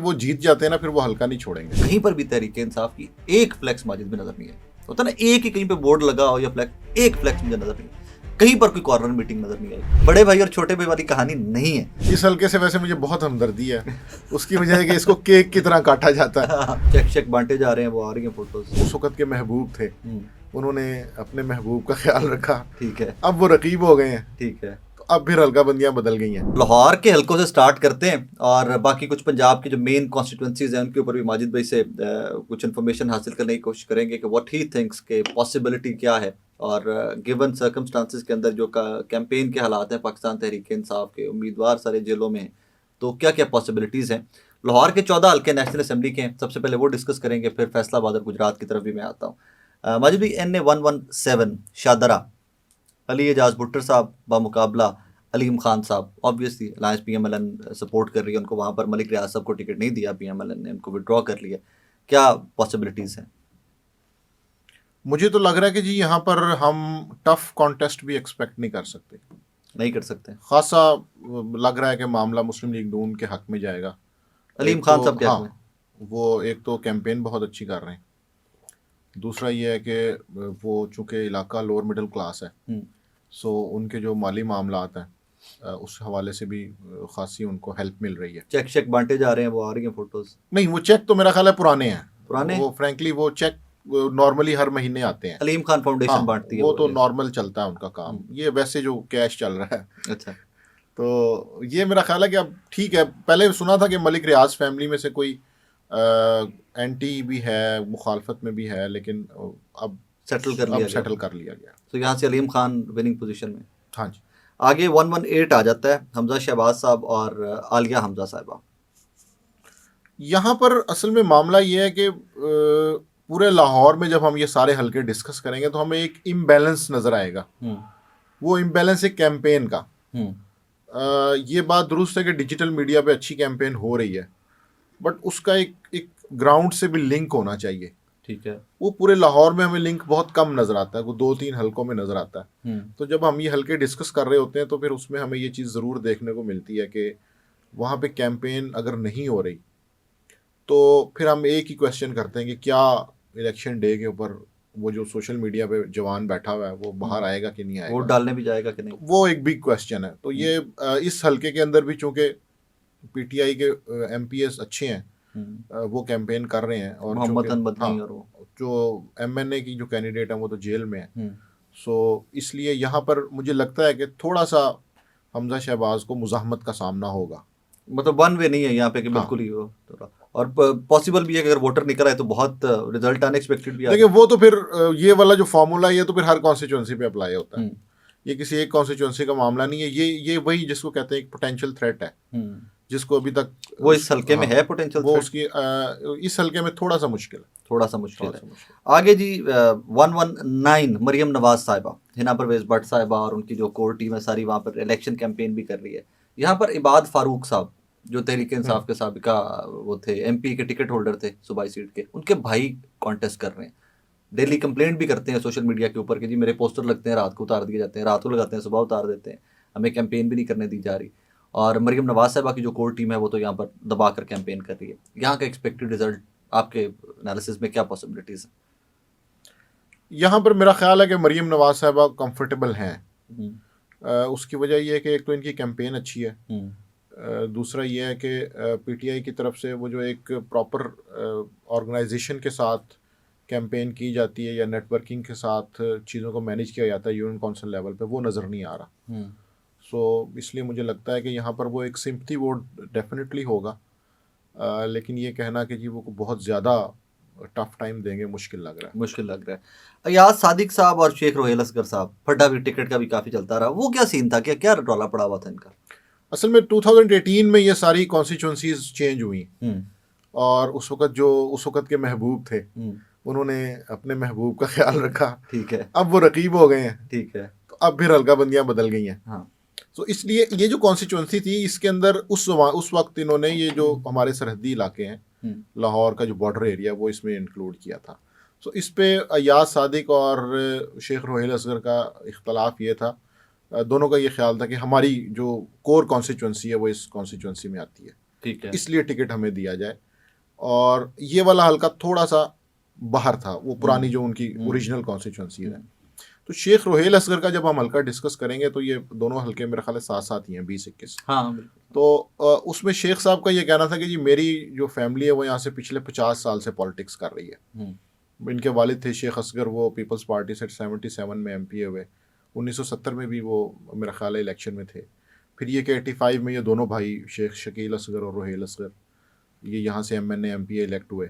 वो जीत जाते हैं ना, फिर वो हल्का नहीं छोड़ेंगे। कहीं पर भी तहरीक इंसाफ की एक फ्लैक्स माजिद में नजर नहीं आई। होता ना, एक ही कहीं पे बोर्ड लगा हो या फ्लैक्स, एक फ्लैक्स मुझे नजर नहीं आई। कहीं पर कोई कॉर्नर मीटिंग नजर नहीं आई। बड़े भाई और छोटे भाई वाली कहानी नहीं है। इस हल्के से वैसे मुझे बहुत हमदर्दी है, उसकी वजह है कि इसको केक की तरह काटा जाता है। चेक चेक बांटे जा रहे हैं, वो आ रही हैं फोटोज। उस वक्त के महबूब थे, उन्होंने अपने महबूब का ख्याल रखा। ठीक है, अब वो रकीब हो गए हैं, ठीक है। तो अब फिर हल्का बंदियां बदल गई हैं। लाहौर के हलकों से स्टार्ट करते हैं और बाकी कुछ पंजाब की जो मेन कॉन्स्टिट्यूंसीज हैं उनके ऊपर भी माजिद भाई से कुछ इन्फॉर्मेशन हासिल करने की कोशिश करेंगे कि व्हाट ही थिंक्स के पॉसिबिलिटी क्या है, और गिवन सर्कमस्टांसिस के अंदर जो कैंपेन के हालात हैं पाकिस्तान तहरीक इंसाफ के, उम्मीदवार सारे जेलों में हैं, तो क्या क्या पॉसिबिलिटीज़ हैं। लाहौर के 14 हल्के नेशनल असम्बली के हैं, सबसे पहले वो डिस्कस करेंगे, फिर फैसलाबाद और गुजरात की तरफ भी मैं आता हूँ। माजिद भाई, NA-117 शादरा, अली एजाज भुट्टर साहब बामुकाबला अलीम खान साहब, ऑब्वियसली अलायंस PMLN सपोर्ट कर रही है उनको, वहाँ पर मलिक रियाज साहब को टिकट नहीं दिया, PMLN ने उनको विड्रॉ कर लिया। क्या पॉसिबिलिटीज़ हैं? मुझे तो लग रहा है कि जी यहाँ पर हम टफ कॉन्टेस्ट भी एक्सपेक्ट नहीं कर सकते। नहीं कर सकते। खासा लग रहा है कि मामला मुस्लिम लीग नून के हक में जाएगा। अलीम खान साहब क्या हाँ, वो एक तो कैंपेन बहुत अच्छी कर रहे हैं, दूसरा ये है कि वो चूँकि इलाका लोअर मिडिल क्लास है, सो उनके जो माली मामलात हैं उस हवाले से भी खासी उनको हेल्प मिल रही है। चेक चेक बांटे जा रहे हैं, वो आ रही हैं फोटोज। नहीं, वो चेक तो मेरा ख्याल है पुराने हैं, पुराने। वो फ्रैंकली वो चेक नॉर्मली हर महीने आते हैं। अलीम खान फाउंडेशन हाँ, बांटती है वो तो नॉर्मल चलता है उनका काम। ये वैसे जो कैश चल रहा है, अच्छा, तो ये मेरा ख्याल है कि अब ठीक है। पहले सुना था कि मलिक रियाज फैमिली में से कोई एंटी भी है, मुखालफत में भी है, लेकिन अब सेटल कर लिया गया। तो यहाँ से अलीम खान विनिंग पोजीशन में। हाँ जी। आगे 118 आ जाता है, हमजा शहबाज साहब और आलिया हमजा साहिबा। यहाँ पर असल में मामला ये है कि पूरे लाहौर में जब हम ये सारे हलके डिस्कस करेंगे तो हमें एक इम्बैलेंस नज़र आएगा। वो इम्बैलेंस एक कैंपेन का। ये बात दुरुस्त है कि डिजिटल मीडिया पे अच्छी कैंपेन हो रही है, बट उसका एक ग्राउंड से भी लिंक होना चाहिए। ठीक है। वो पूरे लाहौर में हमें लिंक बहुत कम नज़र आता है, वो 2-3 हलकों में नज़र आता है। तो जब हम ये हलके डिस्कस कर रहे होते हैं तो फिर उसमें हमें ये चीज़ ज़रूर देखने को मिलती है कि वहाँ पे कैंपेन अगर नहीं हो रही तो फिर हम एक ही क्वेश्चन करते हैं कि क्या इलेक्शन डे के ऊपर वो जो सोशल मीडिया पे जवान बैठा हुआ है वो बाहर आएगा कि नहीं आएगा, वोट डालने भी जाएगा कि नहीं, तो वो एक बिग क्वेश्चन है। तो ये इस हलके के अंदर भी चूँकि PTI के MPs अच्छे हैं, वो कैंपेन कर रहे हैं, और जो MNA की जो कैंडिडेट है वो तो जेल में है। सो इसलिए यहाँ पर मुझे लगता है कि थोड़ा सा हमजा शहबाज को मुज़ाहमत का सामना होगा। मतलब वन वे नहीं है यहाँ पे कि बिल्कुल ही हो थोड़ा, और पॉसिबल भी है कि अगर वोटर निकल आए तो बहुत रिजल्ट अनएक्सपेक्टेड भी आ। देखिए, वो तो फिर ये वाला जो फॉर्मूला ये तो फिर हर कॉन्स्टिट्यूंसी पे अप्लाई होता है। ये किसी एक कॉन्स्टिट्यूंसी का मामला नहीं है। ये वही जिसको कहते हैं एक पोटेंशियल थ्रेट है, जिसको अभी तक वो इस हल्के में है पोटेंशियल वो उसकी इस हल्के में थोड़ा सा मुश्किल है। आगे जी 119 मरियम नवाज साहिबा, हिना परवेज भट्ट साहिबा और उनकी जो कोर टीम है सारी वहाँ पर इलेक्शन कैंपेन भी कर रही है। यहाँ पर इबाद फारूक साहब जो तहरीक इंसाफ के साबिका वो थे, MP के टिकट होल्डर थे सूबाई सीट के, उनके भाई कॉन्टेस्ट कर रहे हैं। डेली कंप्लेंट भी करते हैं सोशल मीडिया के ऊपर कि जी मेरे पोस्टर लगते हैं रात को उतार दिए जाते हैं, रात को लगाते हैं सुबह उतार देते हैं, हमें कैंपेन भी नहीं करने दी जा रही। और मरियम नवाज साहिबा की जो कोर टीम है वो तो यहाँ पर दबा कर कैंपेन कर रही है। यहाँ का एक्सपेक्टेड रिजल्ट आपके एनालिसिस में क्या पॉसिबिलिटीज़ हैं? यहाँ पर मेरा ख्याल है कि मरियम नवाज साहिबा कंफर्टेबल हैं। उसकी वजह यह है कि एक तो इनकी कैंपेन अच्छी है, दूसरा ये है कि PTI की तरफ से वो जो एक प्रॉपर ऑर्गेनाइजेशन के साथ कैंपेन की जाती है या नेटवर्किंग के साथ चीज़ों को मैनेज किया जाता है यूनियन काउंसिल लेवल पे, वो नज़र नहीं आ रहा। सो इसलिए मुझे लगता है कि यहाँ पर वो एक सिंपथी वोट डेफिनेटली होगा, लेकिन ये कहना कि जी वो बहुत ज़्यादा टफ टाइम देंगे मुश्किल लग रहा है। अयाज सादिक साहब और शेख रोहेल असगर साहब, फड्डा भी टिकट का भी काफ़ी चलता रहा, वो क्या सीन था, क्या रौला पड़ा हुआ था इनका? असल में 2018 में ये सारी कॉन्स्टिट्यूंसीज चेंज हुई, और उस वक्त के महबूब थे, उन्होंने अपने महबूब का ख्याल रखा। ठीक है। अब वो रकीब हो गए हैं। ठीक है। तो अब फिर हल्का बंदियां बदल गई हैं। हाँ। तो इसलिए ये जो कॉन्स्टिट्यूंसी थी इसके अंदर उस वक्त इन्होंने ये जो हमारे सरहदी इलाके हैं, लाहौर का जो बॉर्डर एरिया, वो इसमें इंक्लूड किया था। तो इस पे अयाज सादिक और शेख रोहेल असगर का इख्तलाफ ये था, दोनों का ये ख्याल था कि हमारी जो कोर कॉन्स्टिट्यूंसी है वो इस कॉन्स्टिट्यूंसी में आती है। ठीक है, इसलिए टिकट हमें दिया जाए। और ये वाला हल्का थोड़ा सा बाहर था, वो पुरानी जो उनकी ओरिजिनल कॉन्स्टिट्यूंसी है। तो शेख रोहेल असगर का जब हम हल्का डिस्कस करेंगे तो ये दोनों हल्के मेरे ख्याल साथ साथ ही हैं, 20-21। हाँ बिल्कुल। तो उसमें शेख साहब का ये कहना था कि जी मेरी जो फैमिली है वो यहाँ से पिछले 50 साल से पॉलिटिक्स कर रही है। इनके वालिद थे शेख असगर, वो पीपल्स पार्टी से 77 में MP हुए, 1970 में भी वो मेरा ख्याल है इलेक्शन में थे। फिर ये कि 85 में ये दोनों भाई शेख शकील असगर और रोहेल असगर ये यहाँ से MNA MP इलेक्ट हुए,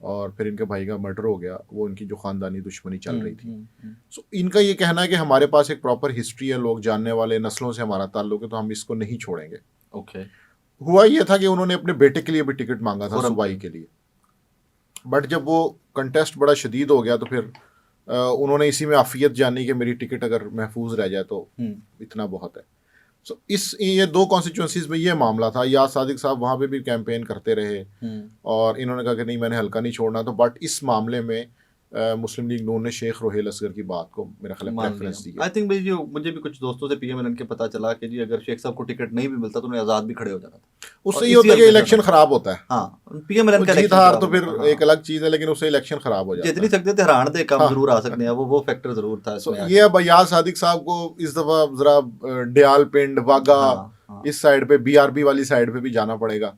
और फिर इनके भाई का मर्डर हो गया, वो इनकी जो ख़ानदानी दुश्मनी चल रही थी। सो इनका ये कहना है कि हमारे पास एक प्रॉपर हिस्ट्री है, लोग जानने वाले, नस्लों से हमारा ताल्लुक है, तो हम इसको नहीं छोड़ेंगे। ओके। हुआ ये था कि उन्होंने अपने बेटे के लिए भी टिकट मांगा था, सूबाई के लिए, बट जब वो कंटेस्ट बड़ा शदीद हो गया तो फिर उन्होंने इसी में आफियत जानी कि मेरी टिकट अगर महफूज रह जाए तो इतना बहुत है। सो ये दो कॉन्स्टिट्यूंसीज में ये मामला था। याद सादिक साहब वहाँ पे भी कैंपेन करते रहे और इन्होंने कहा कि नहीं मैंने हल्का नहीं छोड़ना, तो बट इस मामले में मुस्लिम लीग नून ने शेख रोहेल असगर की बात को मेरा ख्याल प्रेफरेंस दी। आई थिंक भाई जो मुझे भी कुछ दोस्तों से PMLN के पता चला कि जी अगर शेख साहब को टिकट नहीं भी मिलता तो उन्हें आज़ाद भी खड़े हो जाना था। उससे ये होता है कि इलेक्शन खराब होता है। हाँ, PMLN का जीत हार तो फिर एक अलग चीज़ है, लेकिन उससे इलेक्शन खराब हो जाता है। जितनी सकते थे हरान दे कम जरूर आ सकते हैं, वो फैक्टर जरूर था इसमें। ये अब याद सादिक साहब को इस दफ़ा जरा डयाल पिंड वागा इस साइड पे BRB वाली साइड पे भी जाना पड़ेगा,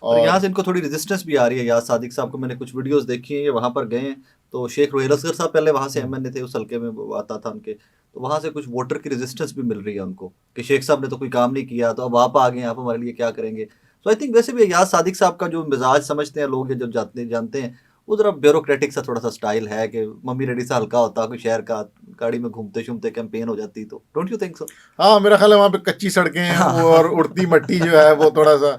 और यहाँ से इनको थोड़ी रेजिस्टेंस भी आ रही है। याद सादिक साहब को मैंने कुछ वीडियोस देखी हैं, ये वहाँ पर गए हैं तो शेख रोहेल असगर साहब पहले वहाँ से MNA थे, उस हल्के में वो आता था उनके, तो वहाँ से कुछ वोटर की रेजिस्टेंस भी मिल रही है उनको कि शेख साहब ने तो कोई काम नहीं किया, तो अब आप आ गए, आप हमारे लिए क्या करेंगे। तो आई थिंक वैसे भी याद सादिक साहब का जो मिजाज समझते हैं लोग, जब जानते हैं वो जरा ब्यूरोक्रेटिक सा थोड़ा सा स्टाइल है कि मम्मी डैडी सा हल्का होता, कोई शहर का गाड़ी में घूमते शूमते कैंपेन हो जाती, तो डोंट यू थिंक सो? हाँ, मेरा ख्याल है वहाँ पे कच्ची सड़कें हैं और उड़ती मट्टी जो है वो थोड़ा सा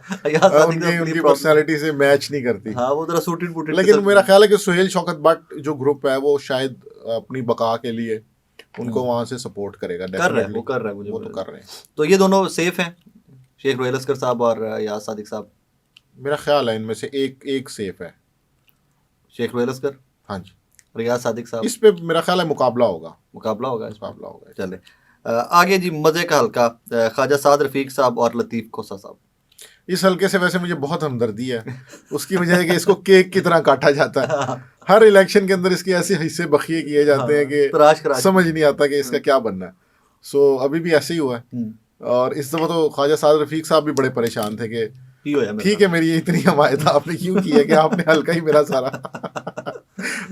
उनकी पर्सनालिटी से मैच नहीं करती। हाँ, वो जरा सूटेड बूटेड। लेकिन मेरा ख्याल है कि सुहेल शौकत भट्ट जो ग्रुप है वो शायद अपनी बका के लिए उनको वहाँ से सपोर्ट करेगा। कर रहे हैं, वो कर रहे हैं, वो तो कर रहे हैं। तो ये दोनों सेफ हैं, शेख रोहेल असगर साहब और याद सादिक साहब? मेरा ख्याल है इनमें से एक सेफ है, शेख रोहेल असगर। हाँ जी, रियाज सादिक साहब। इस पे मेरा ख्याल है मुकाबला होगा। चले आगे जी, मजे का हल्का, ख्वाजा साद रफीक साहब और लतीफ़ खोसा साहब। इस हल्के से वैसे मुझे बहुत हमदर्दी है, उसकी वजह है कि इसको केक की तरह काटा जाता है। हर इलेक्शन के अंदर इसके ऐसे हिस्से बखिए किए जाते हैं कि समझ नहीं आता कि इसका क्या बनना है। सो अभी भी ऐसे ही हुआ है, और इस दफ़ा तो ख्वाजा साद रफीक साहब भी बड़े परेशान थे कि ठीक है मेरी इतनी हमायत आपने क्यों की है कि आपने हल्का ही मेरा सारा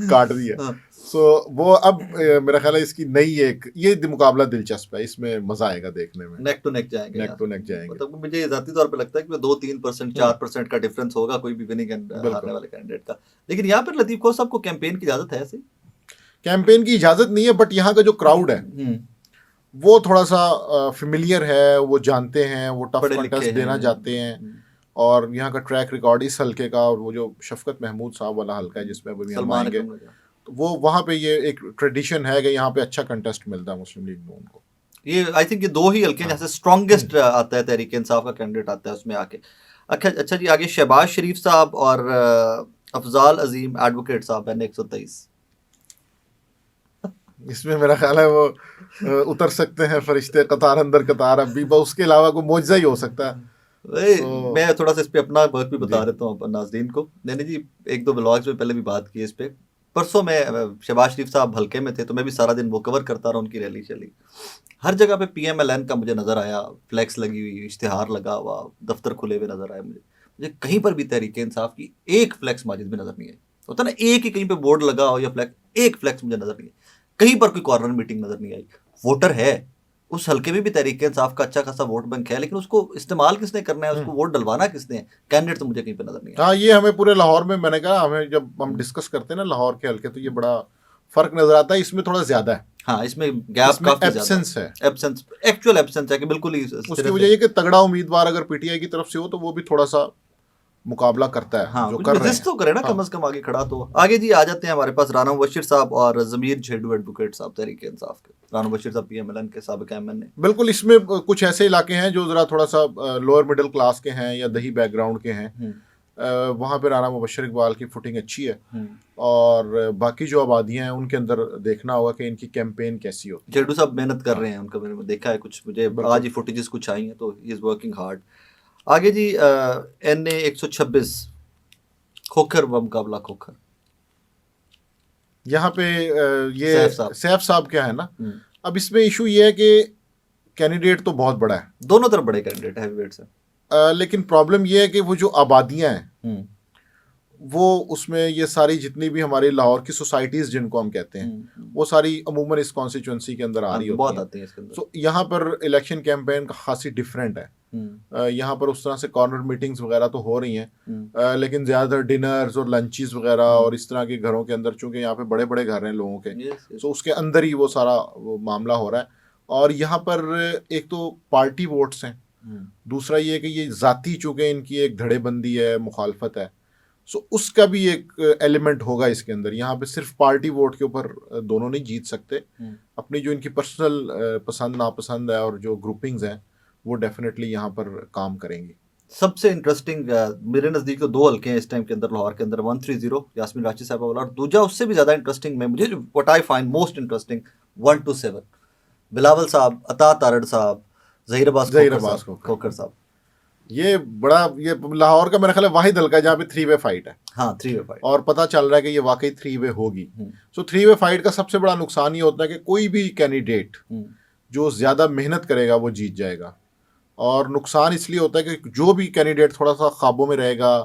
काट दिया। सो वो अब मेरा ख्याल है इसकी नई ये मुकाबला दिलचस्प है, इसमें मजा आएगा देखने में। नेक टू नेक जाएंगे। मतलब मुझे ज़ाती तौर पे लगता है कि 2-3% 4% का डिफरेंस होगा कोई भी विनिंग हारने वाले कैंडिडेट का। लेकिन यहाँ पर लतीफ़ खोसा साहब को कैंपेन की इजाजत है? ऐसे कैंपेन की इजाजत नहीं है, बट यहाँ का जो क्राउड है वो थोड़ा सा फेमिलियर है, वो जानते हैं, वो टफ कंटेस्ट देना चाहते हैं, और यहाँ का ट्रैक रिकॉर्ड इस हल्के का, और वो जो शफकत महमूद साहब वाला हल्का है जिसमें अभी हम आएंगे, तो वो वहाँ पे ये एक ट्रेडिशन है कि यहाँ पे अच्छा कंटेस्ट मिलता है मुस्लिम लीग नून को। ये आई थिंक ये दो ही हल्के जैसे स्ट्रॉन्गेस्ट आता है, तहरीक इंसाफ का कैंडिडेट आता है उसमें आके। अच्छा जी, आगे शहबाज शरीफ साहब और अफजाल अजीम एडवोकेट साहब है 123। इसमें मेरा ख्याल है वो उतर सकते हैं फरिश्ते कतार अंदर कतार, अभी उसके अलावा कोई मौजज़ा ही हो सकता है। मैं थोड़ा सा इस पे अपना वर्क भी बता देता हूँ नाज़रीन को। मैंने जी 1-2 ब्लॉग्स में पहले भी बात की इस पे। परसों मैं शहबाज शरीफ साहब हल्के में थे तो मैं भी सारा दिन वो कवर करता रहा, उनकी रैली चली, हर जगह पे PMLN का मुझे नज़र आया, फ्लैक्स लगी हुई, इश्तिहार लगा हुआ, दफ्तर खुले हुए नज़र आए मुझे कहीं पर भी तहरीक इंसाफ की एक फ्लैक्स माजिद में नज़र नहीं आई। होता ना एक ही कहीं पे बोर्ड लगा हो या एक फ्लैक्स मुझे नज़र नहीं आई, कहीं पर कोई कॉर्नर मीटिंग नज़र नहीं आई। वोटर है उस हल्के में भी तहरीक इंसाफ का अच्छा खासा वोट बैंक है, लेकिन उसको इस्तेमाल किसने करना है, उसको वोट डलवाना किसने है, कैंडिडेट तो मुझे कहीं पे नजर नहीं है। हाँ, ये हमें पूरे लाहौर में, मैंने कहा हमें जब हम डिस्कस करते हैं ना लाहौर के हल्के, तो ये बड़ा फर्क नजर आता है, इसमें थोड़ा ज्यादा है। हाँ, इसमें गैप काफी एब्सेंस है, एक्चुअल एब्सेंस है कि बिल्कुल ही। उसकी वजह ये कि तगड़ा उम्मीदवार अगर PTI की तरफ से हो तो वो भी थोड़ा सा मुकाबला करता है। हाँ, जो कर रहे हैं तो करे ना, कम से कम आगे खड़ा तो। आगे जी आ जाते हैं हमारे पास राना मुबशिर साहब और ज़मीर झेडू एडवोकेट साहब तहरीक इंसाफ के। राना मुबशिर साहब PMLN के साबिक MNA। बिल्कुल, इसमें कुछ ऐसे इलाके हैं जो जरा थोड़ा सा लोअर मिडिल क्लास के हैं या दही बैकग्राउंड के हैं, वहाँ पे राना मुबशिर इकबाल की फुटिंग अच्छी है, और बाकी जो आबादियाँ हैं उनके अंदर देखना होगा कि इनकी कैंपेन कैसी होती है। झेडू साहब मेहनत कर रहे हैं, उनका मैंने देखा है कुछ, मुझे आज ही फुटेजेस कुछ आई हैं, तो ही इज़ वर्किंग हार्ड। आगे जी NA 126 खोखर मुकाबला खोखर, यहाँ पे ये सैफ साहब। सैफ साहब क्या है ना, अब इसमें इशू ये है कि कैंडिडेट तो बहुत बड़ा है, दोनों तरफ बड़े कैंडिडेट हैवीवेट्स हैं, लेकिन प्रॉब्लम ये है कि वो जो आबादियां हैं वो उसमें ये सारी जितनी भी हमारी लाहौर की सोसाइटीज जिनको हम कहते हैं वो सारी अमूमन इस कॉन्स्टिट्यूंसी के अंदर आ रही बहुत होती आती हैं इसके अंदर। तो यहाँ पर इलेक्शन कैंपेन खासी डिफरेंट है। यहाँ पर उस तरह से कॉर्नर मीटिंग्स वगैरह तो हो रही हैं, लेकिन ज़्यादातर डिनर्स और लंचेस वगैरह और इस तरह के घरों के अंदर, चूंकि यहाँ पे बड़े बड़े घर हैं लोगों के, तो उसके अंदर ही वो सारा वो मामला हो रहा है। और यहाँ पर एक तो पार्टी वोट्स हैं, दूसरा ये कि ये ज़ाती चूँकि इनकी एक धड़ेबंदी है, मुखालफत है, सो उसका भी एक एलिमेंट होगा इसके अंदर। यहाँ पे सिर्फ पार्टी वोट के ऊपर दोनों नहीं जीत सकते, अपनी जो इनकी पर्सनल पसंद नापसंद है और जो ग्रुपिंग्स हैं वो डेफिनेटली यहाँ पर काम करेंगी। सबसे इंटरेस्टिंग मेरे नज़दीक तो दो हल्के हैं इस टाइम के अंदर लाहौर के अंदर, 130 यास्मीन राची साहब वाला, और दूसरा उससे भी ज़्यादा इंटरेस्टिंग में मुझे what I find most interesting 127 Bilawal साहब, अता तारड़ साहब, ज़हीर अब्बास खोखर साहब। ये बड़ा, ये लाहौर का मेरा ख्याल है वाहिद हल्का जहाँ पे 3 वे फाइट है। हाँ, 3 वे फाइट, और पता चल रहा है कि ये वाकई 3 वे होगी। सो 3 वे फाइट का सबसे बड़ा नुकसान ये होता है कि कोई भी कैंडिडेट जो ज़्यादा मेहनत करेगा वो जीत जाएगा, और नुकसान इसलिए होता है कि जो भी कैंडिडेट थोड़ा सा ख्वाबों में रहेगा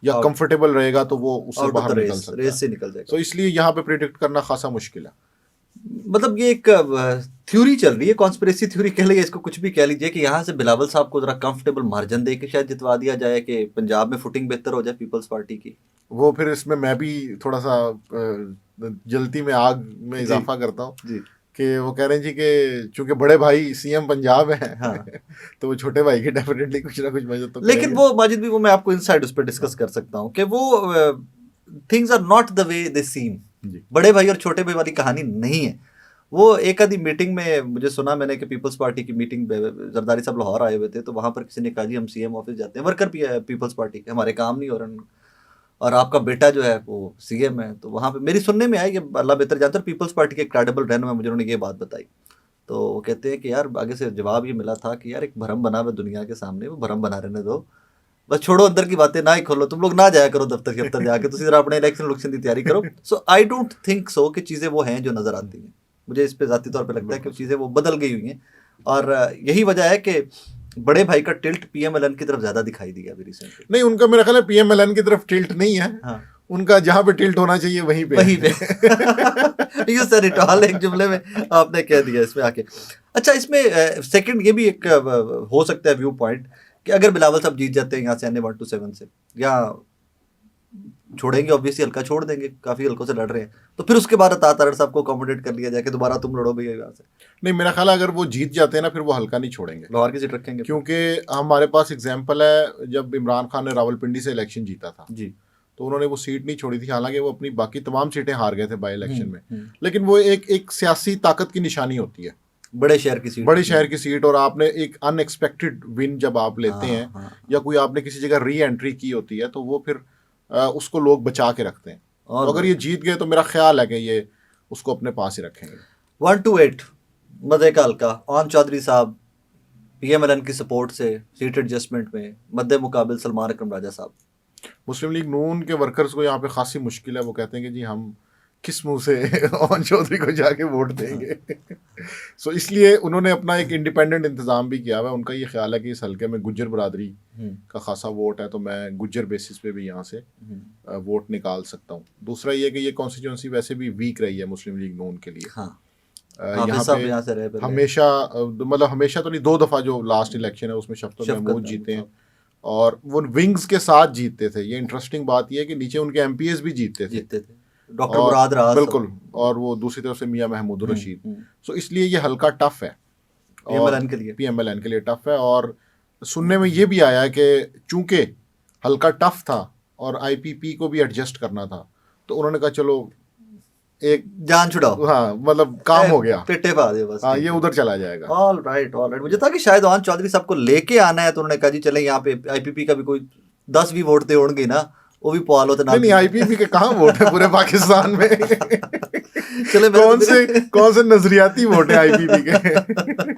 या कंफर्टेबल रहेगा तो वो उससे बाहर निकल सकता है, रेस से निकल जाएगा। तो इसलिए यहाँ पे प्रिडिक्ट करना खासा मुश्किल है। मतलब ये एक थ्योरी चल रही है, कॉन्स्पिरेसी थ्योरी कह लीजिए इसको, कुछ भी कह लीजिए, कि यहाँ से बिलावल साहब को जरा कंफर्टेबल मार्जिन दे के शायद जितवा दिया जाए कि पंजाब में फुटिंग बेहतर हो जाए पीपल्स पार्टी की। वो फिर इसमें मैं भी थोड़ा सा जल्दी में आग में इजाफा करता हूँ कि वो कह रहे हैं जी कि चूंकि बड़े भाई सीएम पंजाब है, हाँ। तो वो छोटे भाई की डेफिनेटली कुछ ना कुछ मदद तो, लेकिन वो माजिद भी, वो मैं आपको इनसाइड उस पर डिस्कस कर सकता हूँ कि वो things are not the way they seem. बड़े भाई और छोटे भाई वाली कहानी नहीं है। वो एक आधी मीटिंग में मुझे सुना मैंने कि पीपल्स पार्टी की मीटिंग जरदारी साहब लाहौर आए हुए थे, तो वहाँ पर किसी ने कहा जी हम सीएम ऑफिस जाते हैं, वर्कर पीपल्स पार्टी के, हमारे काम नहीं हो रहा, और आपका बेटा जो है वो सीएम है। तो वहाँ पे मेरी सुनने में आई कि अल्लाह बेहतर जानता है, पीपल्स पार्टी के क्रेडिबल रहनुमा मुझे उन्होंने ये बात बताई। तो वो कहते हैं कि यार आगे से जवाब ये मिला था कि यार एक भरम बना हुआ दुनिया के सामने, वो भरम बना रहने दो, बस छोड़ो अंदर की बातें ना ही खोलो, तुम लोग ना जाया करो दफ्तर जाके, तुम जरा अपने इलेक्शन की तैयारी करो। सो आई डोंट थिंक सो कि चीज़ें वो हैं जो नज़र आती हैं। मुझे इस पे ज़ाती तौर पे लगता है कि चीज़ें वो बदल गई हुई हैं, और यही वजह है कि बड़े भाई का टिल्ट पीएमएलएन की तरफ ज़्यादा दिखाई दिया अभी रिसेंटली। नहीं, उनका मेरा ख्याल है पीएमएलएन की तरफ टिल्ट नहीं है, हाँ। उनका जहाँ पे टिल्ट होना चाहिए वहीं पे यू सर इट ऑल, एक जुमले में आपने कह दिया इसमें आके। अच्छा, इसमें सेकंड ये भी एक हो सकता है व्यू पॉइंट कि अगर बिलावल साहब जीत जाते हैं यहाँ से NA 127 से, या छोड़ेंगे ऑब्वियसली, हल्का छोड़ देंगे, काफ़ी हल्कों से लड़ रहे हैं, तो फिर उसके बाद अता तारड़ साहब को अकोमोडेट कर लिया जाए कि दोबारा तुम लड़ो भैया यहाँ से। नहीं, मेरा ख्याल है अगर वो जीत जाते हैं ना फिर वो हल्का नहीं छोड़ेंगे, लाहौर की सीट रखेंगे, क्योंकि हमारे पास एग्जाम्पल है जब इमरान खान ने रावलपिंडी से इलेक्शन जीता था जी, तो उन्होंने वो सीट नहीं छोड़ी थी, हालांकि वो अपनी बाकी तमाम सीटें हार गए थे बाई इलेक्शन में, लेकिन वो एक सियासी ताकत की निशानी होती है, बड़े शहर की सीट, और आपने एक अनएक्सपेक्टेड विन जब आप लेते हैं, या कोई आपने किसी जगह री एंट्री की होती है, तो वो फिर उसको लोग बचा के रखते हैं, तो अगर ये जीत गए तो मेरा ख्याल है कि ये उसको अपने पास ही रखेंगे। 128 मदे का हल्का, आन चौधरी साहब पीएमएलएन की सपोर्ट से सीट एडजस्टमेंट में मद्दे मुकाबिल सलमान अकरम राजा साहब। मुस्लिम लीग नून के वर्कर्स को यहाँ पे खासी मुश्किल है, वो कहते हैं कि जी हम किस मुंह से आन चौधरी को जाके वोट देंगे। सो इसलिए उन्होंने अपना एक इंडिपेंडेंट इंतज़ाम भी किया हुआ है। उनका ये ख्याल है कि इस हल्के में गुज्जर बरादरी का खासा वोट है, तो मैं गुज्जर बेसिस पे भी यहाँ से वोट निकाल सकता हूँ। दूसरा ये कि ये कॉन्स्टिट्यूंसी वैसे भी वीक रही है मुस्लिम लीग नून के लिए, यहाँ पे हमेशा, मतलब हमेशा तो नहीं, 2 दफ़ा जो लास्ट इलेक्शन है उसमें शफकत महमूद जीते हैं, और वो विंग्स के साथ जीतते थे। ये इंटरेस्टिंग बात यह है कि नीचे उनके MPs भी जीतते थे, डॉक्टर मुराद राज, बिल्कुल, और वो दूसरी तरफ से मियां महमूद रशीद। सो इसलिए ये हल्का टफ है, पीएमएलएन के लिए टफ है। और सुनने में ये भी आया है कि चूंकि हल्का टफ था और IPP को भी एडजस्ट करना था, तो उन्होंने कहा चलो एक जान छुड़ाओ, हाँ, मतलब काम हो गया, पेटे पा दे बस, हाँ, ये उधर चला जाएगा। All right. मुझे था कि शायद आन चौधरी साहब को लेके आना है, तो उन्होंने कहा जी चले यहाँ पे IPP का भी कोई 10 भी वोट दे होंगे ना, वो भी पवा लो। नहीं, IPP के कहाँ वोट है पूरे पाकिस्तान में? चले कौन से नजरियाती वोट है IPP के?